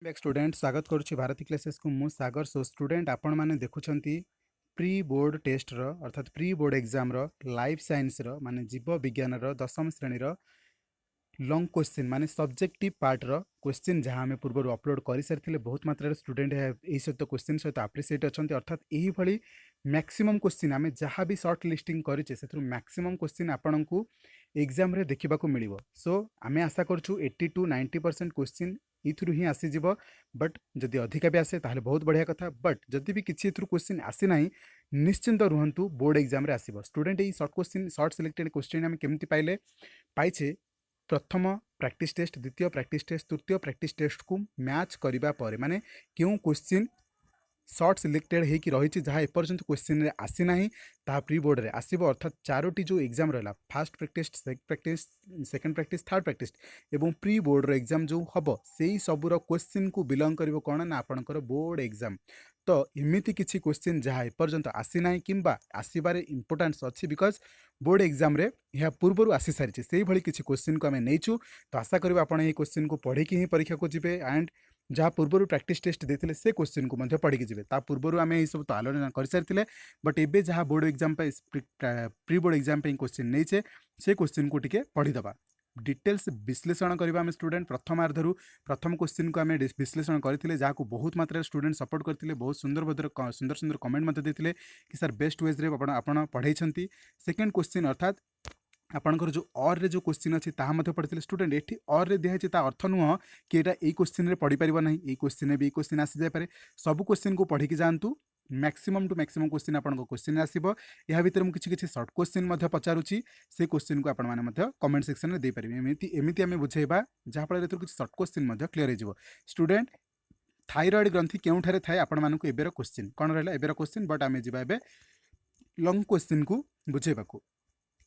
Back student स्वागत करुच्ची Bharti classes को मु सागर। सो स्टूडेंट आपण माने देखुछंती प्री बोर्ड टेस्ट रो अर्थात प्री बोर्ड एग्जाम रो लाइफ साइंस रो माने जीव विज्ञान रो दशम श्रेणी रो लॉन्ग क्वेश्चन माने सब्जेक्टिव पार्ट रो क्वेश्चन जहाँ आम पूर्व अपलोड कर सारी बहुत मात्रा स्टूडेंट यही सहित क्वेश्चन सहित आप्रिसीएट अच्छा अर्थात यही भली मैक्सिमम क्वेश्चन आम जहाँ भी सर्ट लिस्टिंग करें से मैक्सिमम क्वेश्चन आपण को एग्जाम रे देखा मिल। सो आम आशा करूँ 80 to 90% क्वेश्चन इथु ही आसीज बट जदि अधिका भी आसे ताहले बहुत बढ़िया कथा बट जदि भी किसी क्वेश्चन आसी ना निश्चिंत रुहतु बोर्ड एग्जाम रे आसीबो। स्टूडेंट ये short question short selected question आम केमती पाइले पाइछे प्रथम प्रैक्टिस टेस्ट द्वितीय प्रैक्टिस टेस्ट तृतीय प्रैक्टिस टेस्ट को मैच करबा परे माने क्यों क्वेश्चन सर्ट सिलेक्टेड होगी रही जहाँ एपर्यंत क्वेश्चन रे आसी नाही ता प्री बोर्ड रे आसीबो। अर्थात चारोटी जो एग्जाम रहा fast practice second practice third practice एवं प्री बोर्ड रो एग्जाम जो हम से सबूर क्वेश्चन को बिलोंग करिवो कौन ना आपणकर बोर्ड एग्जाम। तो एमती किसी क्वेश्चन जहाँ एपर्यंत आसी ना किंबा आसबार इंपोर्टान्स अच्छी बिकज बोर्ड एग्जाम रे यह पूर्व आसी सारी से भली किसी क्वेश्चन को आम नहींचु। तो आशा करूँ आप क्वेश्चन को पढ़ी ही परीक्षा को जी एंड जहाँ पूर्व प्रैक्टिस टेस्ट देते से क्वेश्चन को पढ़ी जी पूर्व आम सब तो आलोचना कर सारी बट एबे जहाँ board exam pre board exam question नहीं से क्वेश्चन को टिके पढ़ीदबा डिटेल्स विश्लेषण करवा आम स्टूडेंट प्रथमार्धरू प्रथम क्वेश्चन को आम विश्लेषण करते जहाँ को बहुत मात्रा स्टूडेंट सपोर्ट करते बहुत सुंदर सुंदर कमेंट मत देते कि सर बेस्ट वेज आप पढ़ाई। सेकेंड क्वेश्चन अर्थात आपंकर जो और रे जो क्वेश्चन अच्छी ताहा पढ़ते स्टूडेंट ये और रे दिखाई अर्थ नुह कि यहाँ यही क्वेश्चन पढ़ी पार ना ये क्वेश्चन भी क्वेश्चन आसी जाए सब क्वेश्चन को पढ़ी जातु मैक्सिमम टू मैक्सिमम क्वेश्चन आपको क्वेश्चन आसो या भितर मुझे किसी सर्ट क्वेश्चन पचारुची से क्वेश्चन को आपने कमेंट सेक्शन में देपारे एमती आम बुझेबा जहाँफल किसी सर्ट क्वेश्चन क्लीयर हो स्टूडेंट थायरॉइड ग्रंथि केउठारे थाए आपण मानक एबेर क्वेश्चन कौन रहा एबेर क्वेश्चन बट आम जा लंग क्वेश्चन को बुझेबा।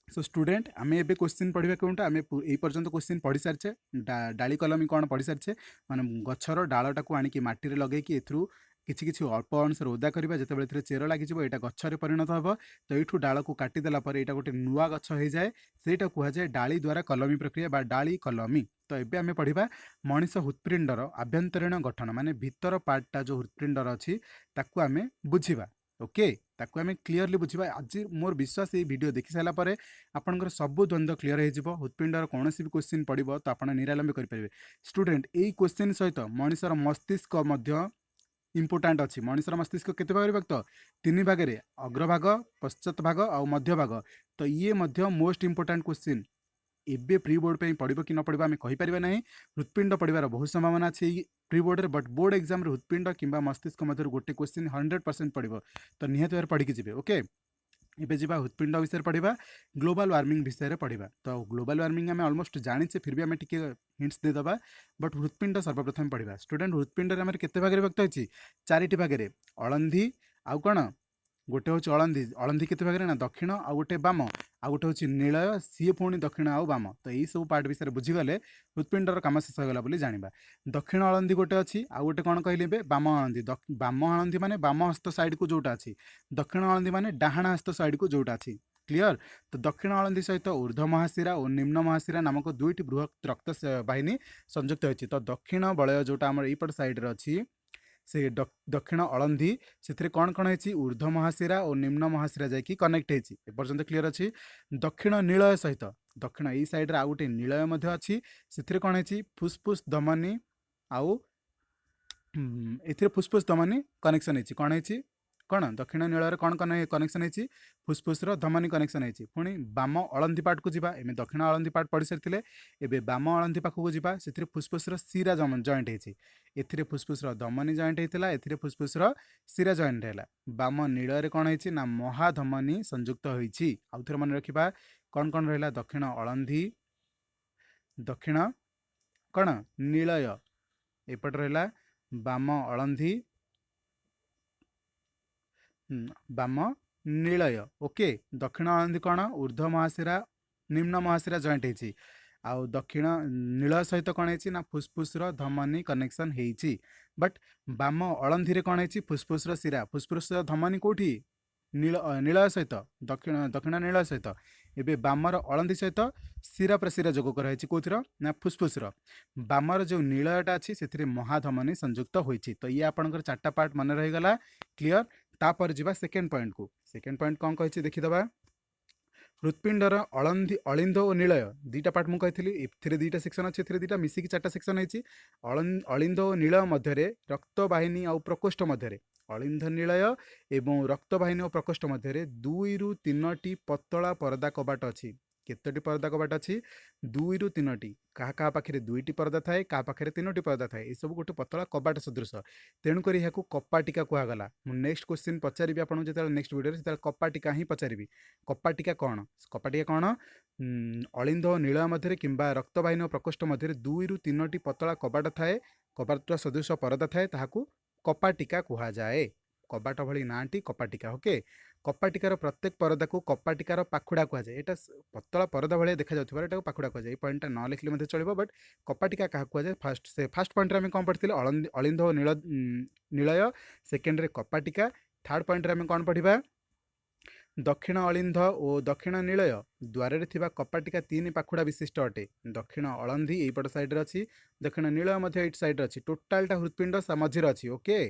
सो स्टूडेंट आम ए क्वेश्चन पढ़ा कौटा आम यही पर्यंत क्वेश्चन पढ़ी सारी डाली कलमी कौन पढ़ी सारी माने गछर डालटा को आणिकी माटी लगे किसी किसी अल्प अंश ओदा करवा जिते चेर लगे यहाँ गचर परिणत हम तो यू डाल को काटिदेला यहाँ गोटे नुआ गछ हो जाए सहीटा कहुए डाली द्वारा कलमी प्रक्रिया बा डाली कलमी। तो ये आम पढ़ा मनीष हृत्पिंडर आभ्यंतरीण गठन माने भीतर पार्टा जो हृत्पिंडर अच्छी ताकू आम बुझा ओके ताकू आम क्लीयरली बुझा। आज मोर विश्वास ये वीडियो देखि सारा पर आपंकर सब द्वंद्व क्लीयर हो हृत्पिंडर कौन भी क्वेश्चन पड़ो तो आप निरालंब करेंगे। स्टूडेंट यही क्वेश्चन सहित मनीषर मस्तिष्क इंपोर्टाट अच्छी मनीषर मस्तिष्क केते भाग विभक्त तीन भाग में अग्रभाग पश्चात भाग और मध्य भाग। तो ये मोस्ट इंपोर्टाट क्वेश्चन एबे प्री बोर्ड पे पड़ो कि न पड़ो आम कहीपर ना हृत्पिंड पड़ार बहुत संभावना अच्छे pre board but board exam हृत्पिंड कि मस्तिष्क मध्य गोटे क्वेश्चन 100% पड़ो तो निहत भाव पढ़ी जी ओके। एबे जी हृत्पिंड विषय पढ़ा ग्लोबल वार्मिंग विषय पढ़ा। तो ग्लोबल वार्मिंग आम अलमोस्ट जाचे फिर भी आम टे हिंट्स देदबा बट हृत्पिंड सर्वप्रथम पढ़ा। स्टूडेंट हृत्पिंड आम केते भाग विभक्त होती चारिटी भाग में अलंधी आउ कौन गोटे हूँ अलंधी अलंधी केते भाग ना दक्षिण आ गोटे बाम आ गोटे हूँ नीलय सी पुणी दक्षिण आउ बाम। तो यही सब पार्ट विषय बुझीगले हृत्पिंडर कम शेष होगा जाना। दक्षिण अलंधी गोटे अच्छी आ गोटे कौन कहले बाम अलंधी बाम अलंधी माने बाम हस्त साइड को जोटा अच्छी दक्षिण अलंधी माने डाहाण हस्त साइड को जोटा अच्छी क्लीयर। तो दक्षिण अलंधी सहित ऊर्ध्व महाशिरा और निम्न महाशिरा नामक दुईटी बृहत रक्त वाहिनी संयुक्त होती। तो दक्षिण वलय जोटा आम यपट साइड अच्छी से दक्षिण अलंधी से कौन कौन है ऊर्ध्व महाशिरा और निम्न महाशिरा जाकि कनेक्ट होती क्लीयर अच्छी। दक्षिण नीलय सहित दक्षिण यही साइड आउ गोटे नीलय अच्छी से कौन है फुसफुस धमनी आउ ए फुसफुस धमनी कनेक्शन है कौन है कौन दक्षिण नीलय कौन कनेक्शन है फुसफुस धमनी कनेक्शन है। पुणी बाम अलंधी पार्ट को जीवा एम दक्षिण अलंधी पार्ट पढ़ी सारी एवं बाम अलंधी पाखक जीवा से फुसफुस शिरा जॉइंट होती फुसफुस धमनी जॉइंट होता ए फुसफुस शिरा जॉइंट है। बाम नीलय कौन है ना महाधमनी संयुक्त होती आउ थे मन रखा कौन कौन रहा दक्षिण अलंधी दक्षिण कौन नीलय एपट रहा बाम अलंधी बाम नीलय ओके। दक्षिण अलंधी कौन ऊर्ध्व महाशिरा निम्न महाशिरा जॉइंट होती आउ दक्षिण नीलय सहित कौन है ना फुसफुस धमनी कनेक्शन होती बट बाम अलंधी कौन है फुसफुस शिरा फुसफुस धमनी कौटी नीलय सहित दक्षिण नीलय सहित एबे बामर अळंदी सहित शिरा प्रशिरा जोग कराई कौथर ना फुसफुसर बामर जो नीलयटा अच्छी से महाधमनी संयुक्त होती तो ये आपंकर 4टा पार्ट मन रहीगला क्लीयर तापर जी सेकेंड पॉइंट को सेकेंड पॉइंट कौन कही देखीदबा हृत्पिंडर अळंदी अलिंद और नीलय दुईटा पार्ट मुझे ए दुईटा सेक्शन अच्छे दुईटा मिसिकी 4टा सेक्शन होती अलिंद और नीलय मध्य रक्तवाहिनी आउ प्रकोष्ठ मध्य अलिंद नीलय एवं रक्तवाहिनी और प्रकोष्ठ मध्य 2 ରୁ 3ଟି पतला परदा कबाट अच्छी केतोटी परदा कबाट अच्छी 2 ରୁ 3ଟି क्या पाखे 2ଟି परदा थाए क्या पाखे 3ଟି परदा थाए ये सब गोटे पतला कबाट सदृश तेणुक यहाँ कपाटिका कहगला नेक्स्ट क्वेश्चन पचारि आपको जो नेक्स्ट वीडियो कपाटिका ही पचारि कपाटिका कौन कपाटिका कौन अलिंद और नीलय मध्य कि रक्तवाहिनी और प्रकोष्ठ मध्य 2 ରୁ 3ଟି पतला कबाट थाए कबाट सदृश परदा थाए ताहाकू कपाटिका कहुए कबाट भली नाटी कपाटिका ओके कपाटिकार प्रत्येक परदा को कपाटिकार पाखुड़ा कहुए यहाँ पतला परदा भाई देखा जाता पाखुड़ा कहुए पॉइंटा न लिखले चलो बट कपाटिका क्या कहुए फास्ट पॉइंट आम कौन पढ़ी अलिंद और नीलय सेकेंड कपाटिका थर्ड पॉइंट आम कौन पढ़ा दक्षिण अलिंद और दक्षिण नीलय द्वारे कपाटिका 3 पाखुड़ा विशिष्ट अटे दक्षिण अळंदी एपट साइड अच्छी दक्षिण नीलय एट साइड अच्छी टोटालटा हृत्पिंड मझिरे अच्छी ओके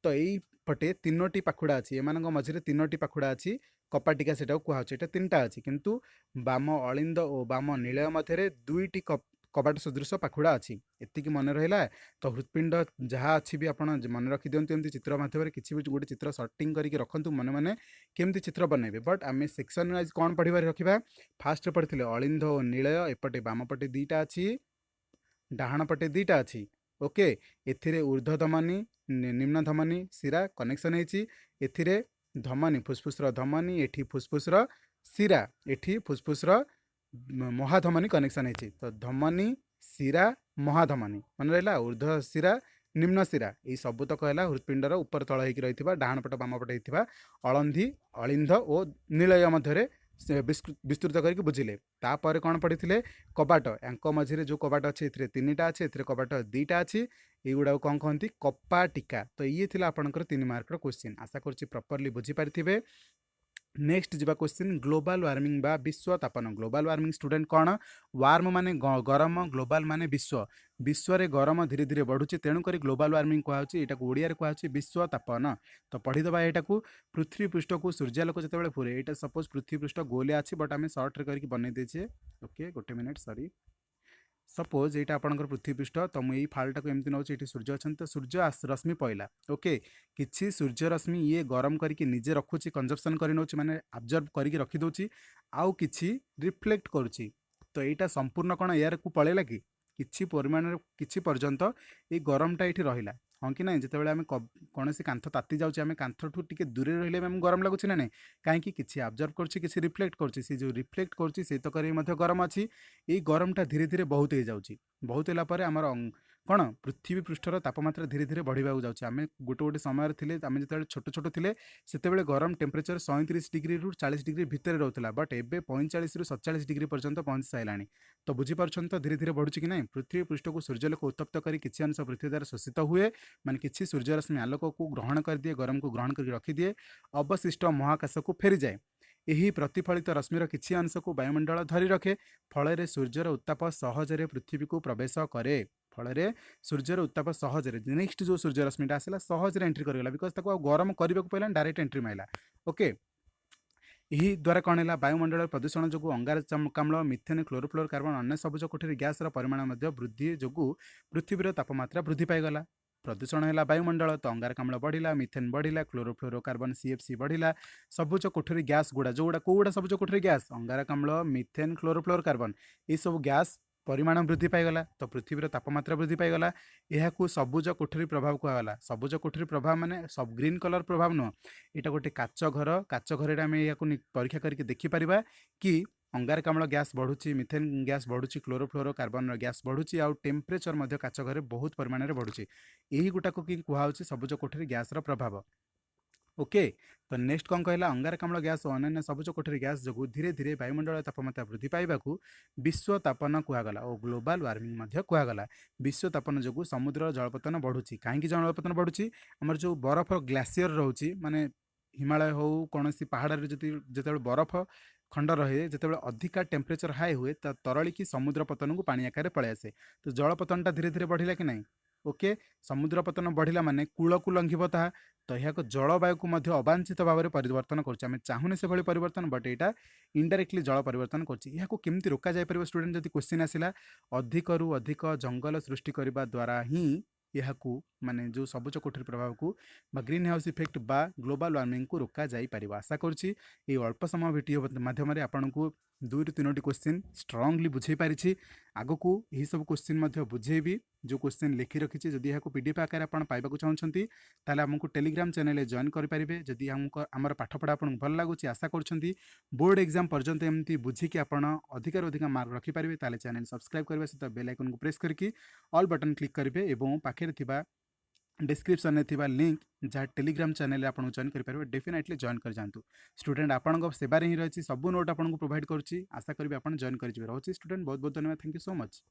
तो यही पटे 3टी पाखुड़ा अच्छी एम मझे 3टी पाखुड़ा अच्छी कपाटिका से कहुचे 3टा अच्छी किंतु बाम अलिंद और बाम नीलय मध्य 2टी कबाट सदृश पाखुड़ा अच्छी एतिक मन रहा तो हृत्पिंड जहाँ अच्छी भी आप मन रखी दिंतु एमती चित्र मध्यम किसी भी गोटे चित्र सर्टिंग करके रखु मन मैंने केमती चित्र बनइबे बट आम सेक्शन वाइज कौन पढ़ रखा फास्ट पढ़ी अलिंद और नीलय एपटे बाम पटे 2टा अच्छी डाहाण पटे 2टा अच्छी ओके एथिरे ऊर्ध्व धमनी निम्न धमनी शिरा कनेक्शन होती एथिरे धमनी फुसफुसर धमनी एठी फुसफुसर शिरा एठी फुसफुसर महाधमनी कनेक्शन होती तो धमनी शिरा महाधमनी मन रहा ऊर्ध्व शिरा निम्न शिरा ये सबूतक है हृत्पिंडर उपर तल हो रही डाहाण पट बाम पटे होता अळंदी अलिंद और नीलय मध्य विस्तृत करके बुझिले तापर कौन पढ़ी कबाट यांक मझे जो कबाट अच्छे 3टा अच्छे कबाट 2टा अच्छी युवा कौन कहती कपाटिका तो ये थी आपंकर 3 मार्कर क्वेश्चन आशा करुच्ची प्रॉपर्ली बुझीपारे नेक्स्ट जा क्वेश्चन ग्लोबल वार्मिंग बा विश्व तापन ग्लोबल वार्मिंग स्टूडेंट कौन वार्म माने गरम ग्लोबल माने विश्व विश्व रे गरम धीरे धीरे बढ़ुची तेणुक ग्लोबल वार्मिंग कहूँ यहाँ ओडिया कहूँ विश्व तापन तो पढ़ीदबा यहाँ पृथ्वी पृष्ठ को सूर्यालोक जो पूरे यहाँ सपोज पृथ्वी पृष्ठ गोलिया अच्छी बट आम सर्ट करके बनई देचे ओके गोटे मिनिट सॉरी सपोज यहाँ आपंकर पृथ्वी पृष्ठ तो मुझे फालटा को एमती नौ सूर्य अच्छा तो सूर्य रश्मि पड़ा ओके किसी सूर्य रश्मि ये गरम करके निजे रखुची कंजप्शन कर नौ माने आब्जर्व करके रखिदे आउ कि रिफ्लेक्ट करुच्ची तो यहाँ संपूर्ण कौन यार को पलैला कि परिमाण कि पर्यंत ये गरमटा ये रहा हाँ कि ना जिते आम कौन कांथ ताती जाऊँ आम कांठू टी दूर रही गरम लगुच ना ना कहीं किसी आब्जर्व कर रिफ्लेक्ट कर जो रिफ्लेक्ट कर गरम अच्छी ये गरमटा धीरे धीरे बहुत हो जाऊँगी बहुत होगापर आमर कौन पृथ्वी पृष्ठर तापमात्रा धीरे धीरे बढ़ा जाऊँगी आम गोटे गोटे समय थे आम जो छोट छोट थे से गरम टेम्परेचर 37 डिग्री रू 40 डिग्री भितर रोला बट एबे 45 ରୁ 47 डिग्री पर्यंत पहुँच सारा तो बुझीपार तो धीरे धीरे बढ़ुची कि ना पृथ्वी पृष्ठ को सूर्यलोक उत्तप्त कर किसी अंश पृथ्वी द्वारा शोषित हुए माने किसी सूर्य रश्मि आलोक को ग्रहण कर दिए गरम को ग्रहण करके रखिदिए अवशिष्ट महाकाश को फेरी जाए यही प्रतिफलित रश्मिर किसी अंश को वायुमंडल धरी रखे फल सूर्यर उत्ताप सहजरे पृथ्वी को प्रवेश करे फल सूर्यर उत्ताप सहजरे नेक्स्ट जो सूर्य रश्मिटा आसला सहजरे एंट्री करगला बिकज गरम करने को पहला डायरेक्ट एंट्री माइला ओके यही द्वारा कौन है वायुमंडल प्रदूषण जो अंगारकाम्ल मिथेन क्लोरोफ्लोरोकार्बन अन्य सबुज कोठरी गैस परिमाण वृद्धि जो पृथ्वीर तापमात्रा वृद्धि पाईगला प्रदूषण है वायुमंडल तो अंगारकाम्ल बढ़ला मिथेन बढ़ला क्लोरोफ्लोरोकार्बन CFC बढ़ला सबुज कोठरी गैस गुड़ा जो गुड़ा कौड़ा सबुज कोठरी गैस अंगारकाम्ल मिथेन क्लोरोफ्लोरोकार्बन ये सब गैस परिमाण वृद्धि पाईगला तो पृथ्वीर तापमात्रा वृद्धि पाईगला यह सबुज कोठरी प्रभाव कहला सबुज कोठरी प्रभाव माने सब ग्रीन कलर प्रभाव नुह यहाँ गोटे काच घर आम या परीक्षा करके देखिपर कि अंगारकाम्ल गैस बढ़ुची मिथेन गैस बढ़ुची क्लोरोफ्लोरोकार्बन गैस बढ़ुची आउ टेम्परेचर काच घर बहुत परिमाण में बढ़ुची यही गुटाक कि कहुच्छे सबुज कोठरी गैस प्रभाव ओके तो नेक्स्ट कौन कहला अंगारकाम्ल गैस और अन्य सबुज कोठरी गैस जो धीरे धीरे वायुमंडल तापमात्रा वृद्धि पाइबाकू विश्व तापन कहगला और ग्लोबल वार्मिंग कहगला विश्व तापन जो समुद्र जलपतन बढ़ुची कहीं जलपतन बढ़ुची आमर जो बरफ ग्लासीयर रोचे माने हिमालय हो कौन पहाड़ जो बरफ ଖଣ୍ଡ ରହେ ଯେତେବେଳେ ଅଧିକା ଟେମ୍ପରେଚର ହାଇ ହୁଏ ତ ତରଳିକି ସମୁଦ୍ର ପତନକୁ ପାଣି ଆକାରରେ ପଳେଇ ଆସେ। ତ ଜଳ ପତନଟା ଧୀରେ ଧୀରେ ବଢ଼ିଲା କି ନାହିଁ? ଓକେ, ସମୁଦ୍ର ପତନ ବଢ଼ିଲା ମାନେ କୂଳକୁ ଲଙ୍ଘିବ ତାହା। ତ ଏହାକୁ ଜଳବାୟୁକୁ ମଧ୍ୟ ଅବାଞ୍ଛିତ ଭାବରେ ପରିବର୍ତ୍ତନ କରୁଛି। ଆମେ ଚାହୁଁନି ସେଭଳି ପରିବର୍ତ୍ତନ, ବଟ୍ ଏଇଟା ଇନଡାଇରେକ୍ଟଲି ଜଳ ପରିବର୍ତ୍ତନ କରୁଛି। ଏହାକୁ କେମିତି ରୋକାଯାଇପାରିବ ଷ୍ଟୁଡେଣ୍ଟ ଯଦି କ୍ୱେଶ୍ଚିନ୍ ଆସିଲା? ଅଧିକରୁ ଅଧିକ ଜଙ୍ଗଲ ସୃଷ୍ଟି କରିବା ଦ୍ୱାରା ହିଁ ଏହାକୁ ମାନେ ଯେଉଁ ସବୁଜ କୋଠରୀ ପ୍ରଭାବକୁ ବା ଗ୍ରୀନ୍ ହାଉସ୍ ଇଫେକ୍ଟ ବା ଗ୍ଲୋବାଲ ୱାର୍ମିଂକୁ ରୋକାଯାଇପାରିବ। ଆଶା କରୁଛି এই অল্প সময় ভিডিও মাধ্যমে ଆପଣଙ୍କୁ 2ରୁ 3ଟି କ୍ୱେଶ୍ଚିନ୍ ଷ୍ଟ୍ରଙ୍ଗଲି ବୁଝେଇ ପାରିଛି। ଆଗକୁ ଏହିସବୁ କ୍ୱେଶ୍ଚିନ୍ ମଧ୍ୟ ବୁଝେଇବି, ଯେଉଁ କ୍ୱେଶ୍ଚିନ୍ ଲେଖି ରଖିଛି। ଯଦି ଏହାକୁ PDF ଆକାରରେ ଆପଣ ପାଇବାକୁ ଚାହୁଁଛନ୍ତି ତାହେଲେ ଆମକୁ ଟେଲିଗ୍ରାମ ଚ୍ୟାନେଲରେ ଜଏନ୍ କରିପାରିବେ। ଯଦି ଆମର ପାଠପଢ଼ା ଆପଣଙ୍କୁ ଭଲ ଲାଗୁଛି, ଆଶା କରୁଛନ୍ତି ବୋର୍ଡ଼ ଏକ୍ଜାମ ପର୍ଯ୍ୟନ୍ତ ଏମିତି ବୁଝିକି ଆପଣ ଅଧିକରୁ ଅଧିକ ମାର୍କ ରଖିପାରିବେ, ତାହେଲେ ଚ୍ୟାନେଲ ସବସ୍କ୍ରାଇବ୍ କରିବା ସହିତ ବେଲ୍ ଆଇକନ୍କୁ ପ୍ରେସ୍ କରିକି ଅଲ୍ ବଟନ୍ କ୍ଲିକ୍ କରିବେ ଏବଂ ପାଖରେ ଥିବା डिस्क्रिप्शन में लिंक जहाँ टेलीग्राम चैनल आपको जॉइन करेंगे डेफिनेटली जॉइन कर जातु। स्टूडेंट आपंक सेवार ही रही सब नोट आपको प्रोवाइड करुँची। आशा करी आप जॉइन करेंगे। रोचे स्टूडेंट बहुत बहुत धन्यवाद। Thank you so much.